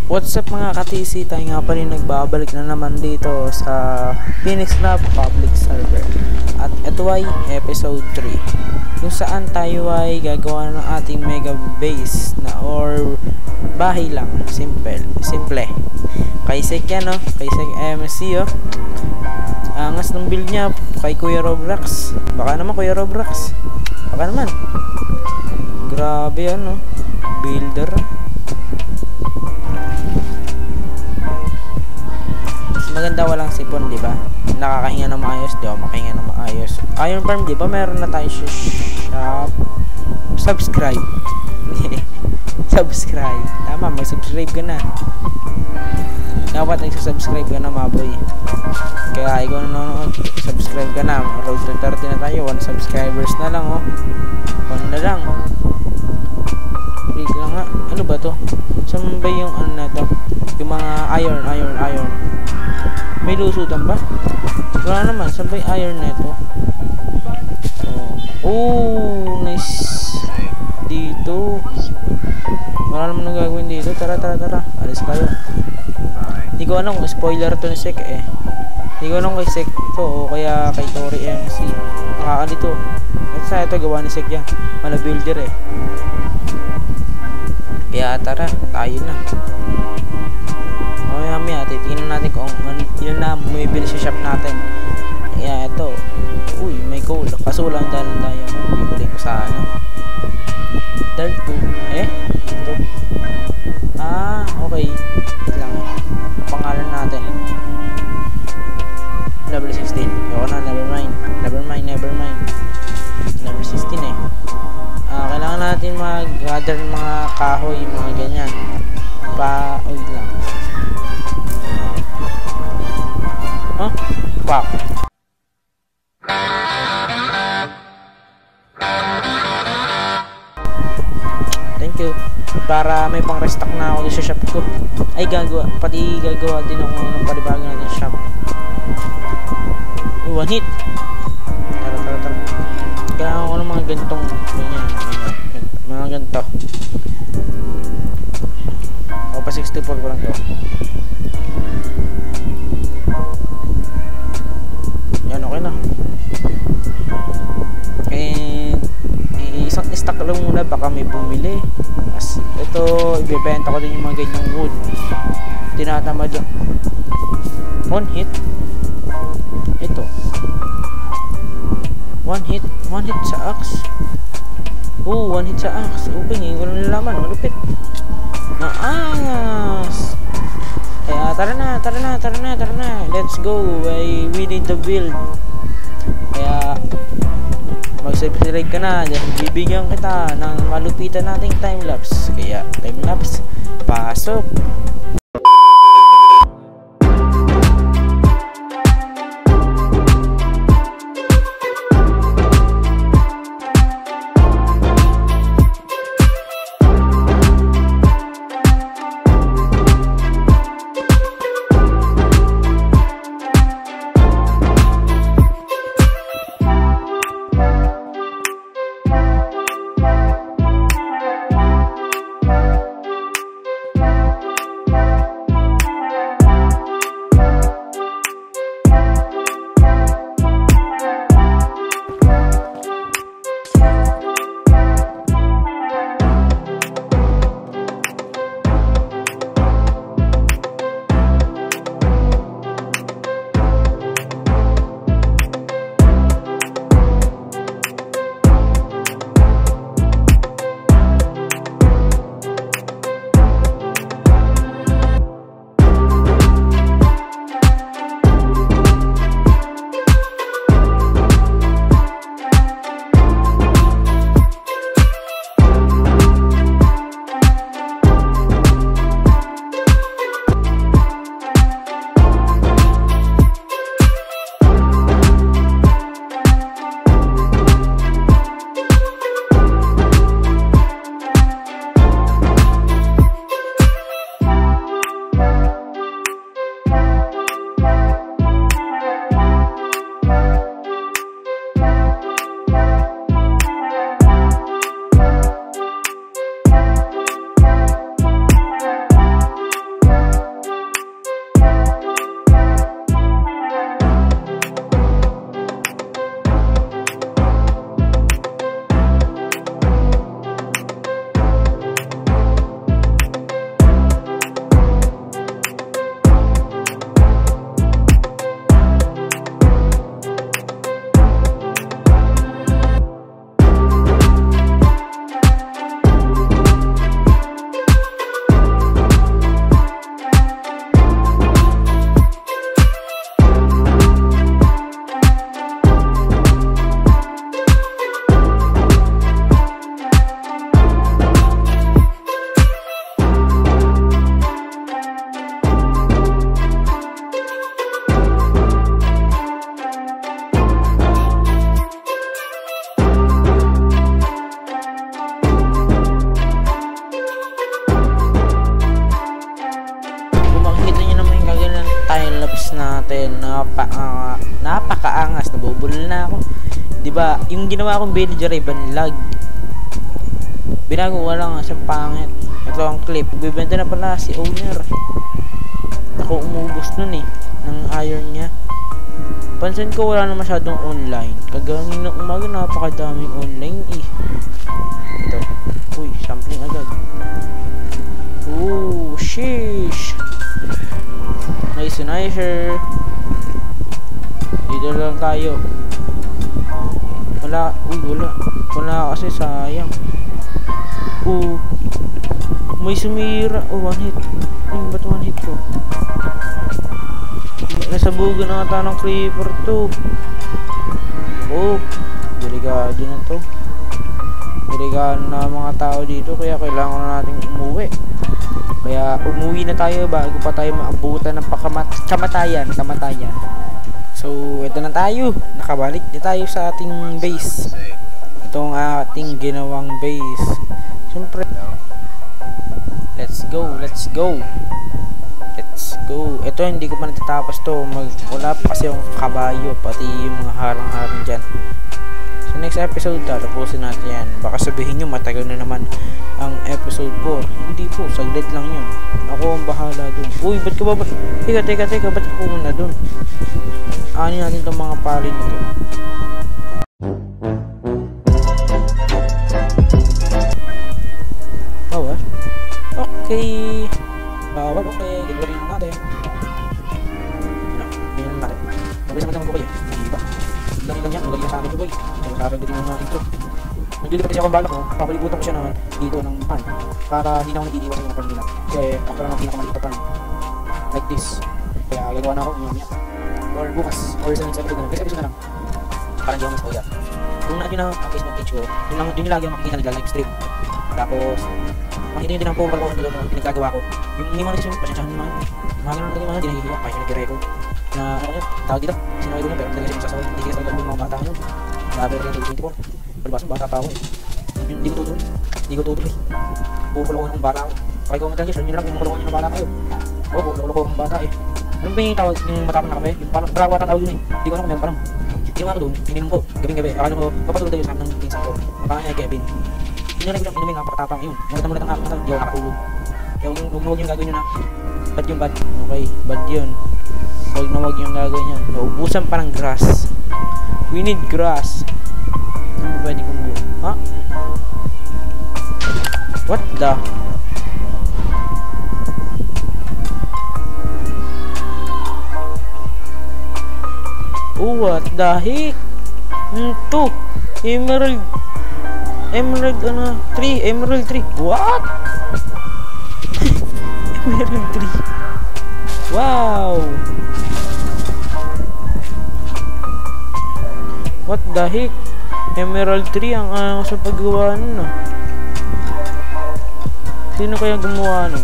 What's up mga ka-TC, tayo nga pa rin nagbabalik na naman dito sa Phoenix Lab Public Server. At ito ay episode 3, kung saan tayo ay gagawa ng ating mega base na or bahay lang, simple. Kay Sek yan, kay Sek MC angas ng build niya kay Kuya Roblox. Baka naman Kuya Roblox, baka naman. Grabe yan, builder. Maganda walang sipon, di ba? Nakakahinga ng maayos, di ba? Makahinga ng maayos. Iron Farm, di ba? Meron na tayo shop. Subscribe. Subscribe. Tama, mag-subscribe ka na. Dapat nagsasubscribe ka na, maboy. Kaya ikaw nanonood, subscribe ka na. Road to 30 na tayo. 1 subscribers na lang, 1 na lang. Wait lang nga. Ano ba to? Saan ba yung ano na to? Yung mga iron. May lusutan ba? Wala naman. Saan ba yung iron na ito? Oh, nice. Dito. Wala naman nang gagawin dito. Tara. Alis tayo. Hindi ko alam kung spoiler to ni Sek Hindi ko alam kay Sek ito o kaya kay Tori MC. Nakakalito. At sa ito gawa ni Sek yan. Mala builder Kaya tara, tayo na. Mamaya titingnan natin kung yun na bumibili sa shop natin. Kaya ito. Uy, may coal. Kaso lang dahil diamond. Bibili ko sa Dirt 2. Ito. Okay. Wait lang. Pangalan natin. Level 16. Ayoko na, never mind. Level 16 kailangan natin mag-gather ng mga kahoy, mga ganyan. Wait lang. Fuck. Thank you. Para may pang restock na ako sa shop ko. Ay pati gagawa din ako ng palibago natin shop. One hit. Tara. Kailangan ko ng mga gantong mga ganito. O pa 64 ko lang to. Yan, okay na. And isang stock lang muna, baka may bumili. As ito, ibebenta ko din yung mga ganyang wood. Tinatamad lang. One hit. Ito. One hit sa axe. One hit sa axe. Okay, ngayon ko lang nalaman. Malupit. Naangas. Kaya tara na. Let's go. We need the build. Kaya mag-subscribe ka na. Bibigyan kita ng malupitan nating time-lapse. Kaya time-lapse, pasok. natin. Napakaangas. Nabubulol na ako. Diba, yung ginawa kong villager ay banlag. Binago ko lang siyang pangit. Ito ang clip. Bibenta na pala si owner. Ako umubos nun eh. Ng iron niya. Pansin ko wala na masyadong online. Kagangin ng umaga napakadaming online eh. Ito. Uy, sampling agad. Ooh, sheesh. Nice. Dito lang tayo. Wala. Wala kasi sayang. May sumira. One hit. Ba't one hit ko? Nasabugan na ata ng creeper to. Delikado na to. Delikado na mga tao dito. Kaya kailangan na natin umuwi. Kaya umuwi na tayo bago pa tayo maabutan ng kamatayan. So ito na tayo. Nakabalik na tayo sa ating base. Itong ating ginawang base. Siyempre, let's go. Ito hindi ko pa natatapos to. Wala pa kasi yung kabayo, pati yung mga harang-harang dyan. So next episode, tatapusin natin yan. Baka sabihin nyo matagal na naman ang episode 4. Hindi po, saglit lang yun. Ako ang bahala dun. Uy, ba't ka ba? Teka, ba't ka pumunta dun? Ani natin itong mga palin nito. Bawas? Okay. Gagawin natin. Ganyan natin. Mabilis naman naman ko kayo. Diba? Lang yan. Magaling sa akin ito boy. Sabi din yung mga intro. Nagdilipat kasi ako ang balak ko. Papaligutan ko siya naman dito ng pan. Para hindi na ako nag-iiwan sa mga pan nila. Kasi ako lang ang pinakamaliit na pan. Like this. Kaya gagawa na ako niya. Or bukas. Or sa next episode na. Next episode na lang. Parang di ako mas kauya. Kung na-add nyo na ang Facebook page ko, yun nilagi ang makikita nagla-live stream. Tapos makita nyo din ang po pag-on nila ng pinagkagawa ko. Yung hindi mo natin pasensyahan nyo mga ganun talaga mga dinahihiya kahit na nag-record na ano yun, tawag dito sinaway ko nyo pero talaga siya masasaway hindi kasi talaga mga bata nyo grabe rin yung 24 palibas bata pa ako eh hindi ko tutuloy pupulokohan ng bata ako pakikaw talaga share nyo lang yung pupulokohan nyo ng bata kayo pupulokohan ng bata eh ano ba yung tawag yung matapang na kami yung parang parawatan tawag yun eh hindi ko alam kung meron parang ginawa ko doon ininom ko gabing-gabi akala ko papatulog tayo sa akin ng pinsan ko baka niya Kevin inumin napakatapang yun mulat ang akin hindi ako nakatulog kaya huwag yung gagawin nyo na bad yung bad okay bad yun huwag yung gagawin yan naubusan pa ng grass we need grass ano ba pwede kong buo ha what the what the heck ito Emerald 3 what Emerald 3 wow what the heck Emerald 3 ang sa paggawa nun sino kaya gumawa nun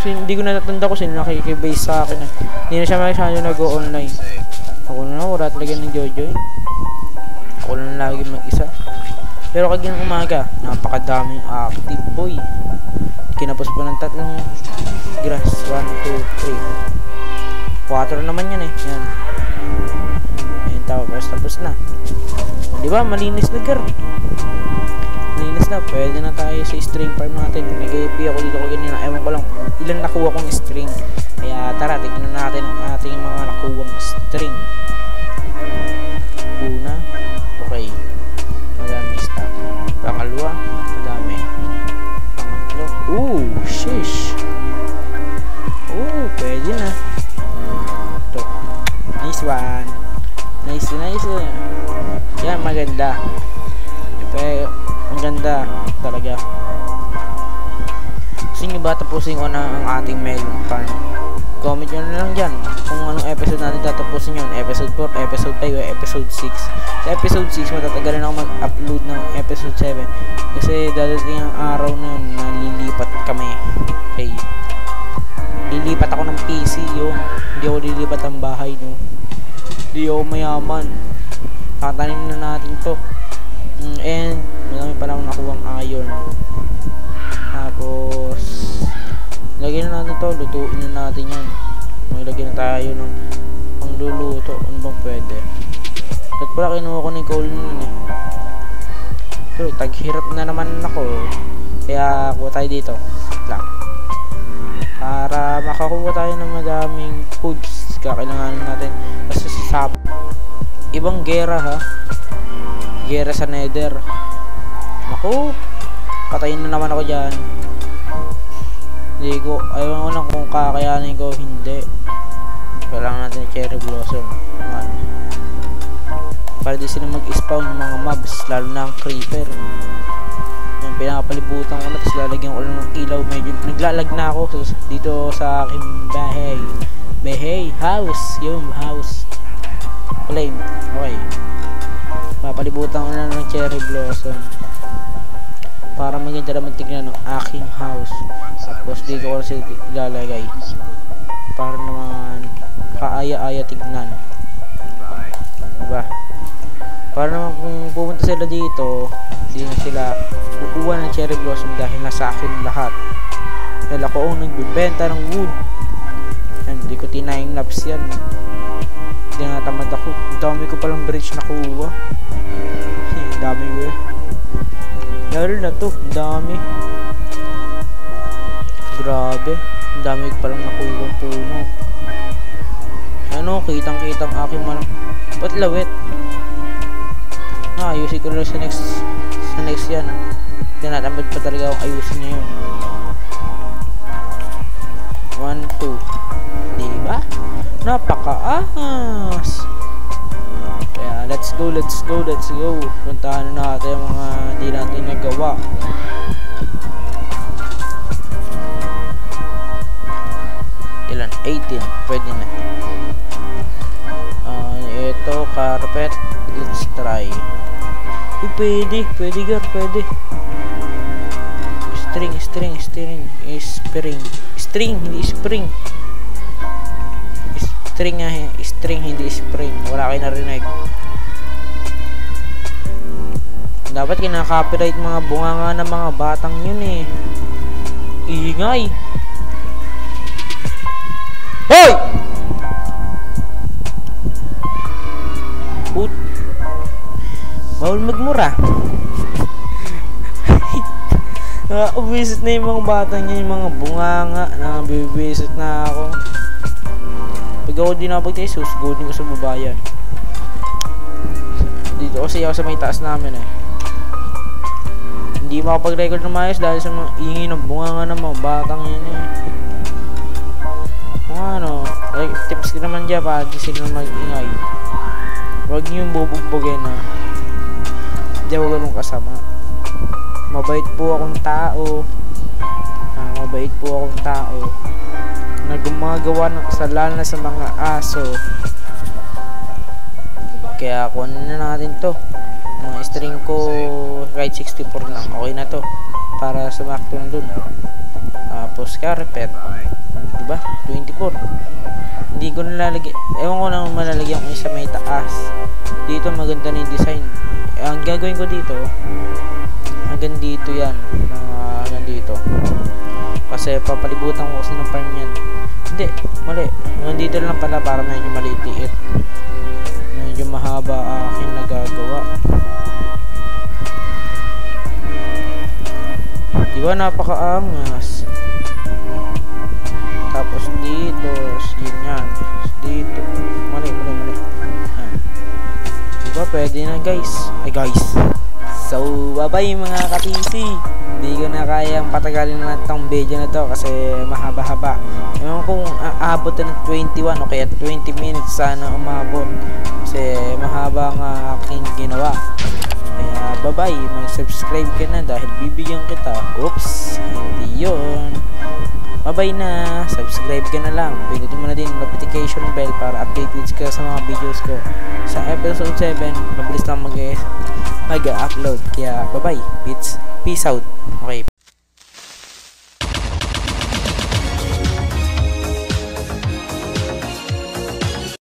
hindi ko natatanda ko sino nakikibase sa akin hindi na siya masyado nag-go online ako na wala talaga ng Jojoy ako na lagi mag-isa pero kaginang umaga napakadaming active boy kinapos pa ng tatlong grass 1, 2, 3 4 naman yan eh yan ayun tapos na diba malinis na malinis na pwede na tayo sa string farm natin nag-AP ako dito kanina ewan ko lang ilan nakuha kong string kaya tara tignan natin ang ating mga nakuwang string una okay madami stock pangalawa madami pangatlo sheesh pwede na ito nice one nice yan maganda ang ganda talaga gusto nyo ba tapusin ko na ang ating melon farm comment nyo na lang dyan kung anong episode natin tatapusin yun episode 4, episode 5, o episode 6 sa episode 6 matatagalan ako mag-upload ng episode 7 kasi dadating ang araw na yun na lilipat kami okay lilipat ako ng PC yun hindi ako lilipat ang bahay no hindi ako mayaman tatanin na natin to and marami pa lang nakuwang iron tapos lagyan na natin to lutuin na natin yan maglagyan na tayo ng magluluto. Ano bang pwede? At pala kinuha ko ng coal nun eh. Pero taghirap na naman ako. Kaya kuha tayo dito. Lang. Para makakuha tayo ng madaming foods. Kakailanganin natin. Kasi sa ibang gera ha. Gera sa nether. Naku. Patayin na naman ako dyan. Hindi ko. Ayaw ko lang kung kakayanin ko. Hindi. Kailangan natin yung cherry blossom. Man. Para di sila mag-spawn ng mga mobs. Lalo na ang creeper. Yan, pinakapalibutan ko na. Tapos lalagyan ko lang ng ilaw. Medyo naglalag na ako dito sa aking bahay. Bahay. House. Yung house. Flame. Okay. Papalibutan ko na ng cherry blossom. Para maganda naman tignan ng aking house. Tapos dito ko kasi ilalagay. Para naman kaaya-aya tignan. Diba? Para naman kung pupunta sila dito, hindi na sila kukuha ng cherry blossom dahil nasa akin lahat. Dahil ako ang nagbibenta ng wood. Yan, hindi ko tinayang laps yan. Hindi na tamad ako. Dami ko palang bridge na kuha. Dami ko eh. Lalo na to, dami. Grabe. Ang dami ko palang nakuha ng puno. Ano, kitang-kitang aking manang. Ba't lawet? Ayusin ko lang sa next yan. Tinatamad pa talaga akong ayusin niya yun. 1, 2. Diba? Napakaahas. Kaya let's go. Puntahan na natin yung mga di natin nagawa. Ilan? 18. Pwede na. Ito, carpet. Let's try. Pwede. String. Hindi spring. String, hindi spring. Wala kayo narinig. Dapat kinaka-copyright mga bunganga ng mga batang yun eh. Ingay. Hoy! Put. Bawal magmura. Ubisit na yung mga batang yun, yung mga bunganga. Nabibisit na ako. Pag ako di nakapagtay, susugudin ko sa babayan. Dito kasi ako sa may taas namin eh. Hindi makapag-record ng maayos dahil sa mga ingay ng bunganga ng mga batang yun eh. Kung ano, like, tips ko naman dyan para di sila mag-ingay. Huwag niyong bubugbugin na. Hindi ako ganun kasama. Mabait po akong tao. Na gumagawa ng kasalanan sa mga aso. Kaya kunin na natin to. Mga string ko kahit 64 lang. Okay na to. Para sumakto na dun. Tapos carpet. Diba? 24. Hindi ko nalalagay. Ewan ko naman malalagyan ko sa may taas. Dito maganda na yung design. Ang gagawin ko dito, hanggang dito yan. Hanggang dito. Kasi papalibutan ko kasi ng farm yan. Hindi, mali. Hanggang dito lang pala para medyo maliit. Medyo mahaba aking nagagawa. Diba napakaangas? Tapos dito, yun yan. Dito. Mali. Diba pwede na guys. Ay guys. So, bye-bye mga katisi. Hindi ko na kayang patagalin na itong video na to kasi mahaba-haba. Ewan kung aabot na ng 21 o kaya 20 minutes sana umabot. Kasi mahaba nga aking ginawa. Kaya bye-bye. Mag-subscribe ka na dahil bibigyan kita. Oops, hindi yun. Bye-bye na. Subscribe ka na lang. Pindutin mo na din notification bell para updated ka sa mga videos ko. Sa episode 7, mabilis lang mag-upload. Kaya bye-bye. Peace out. Okay.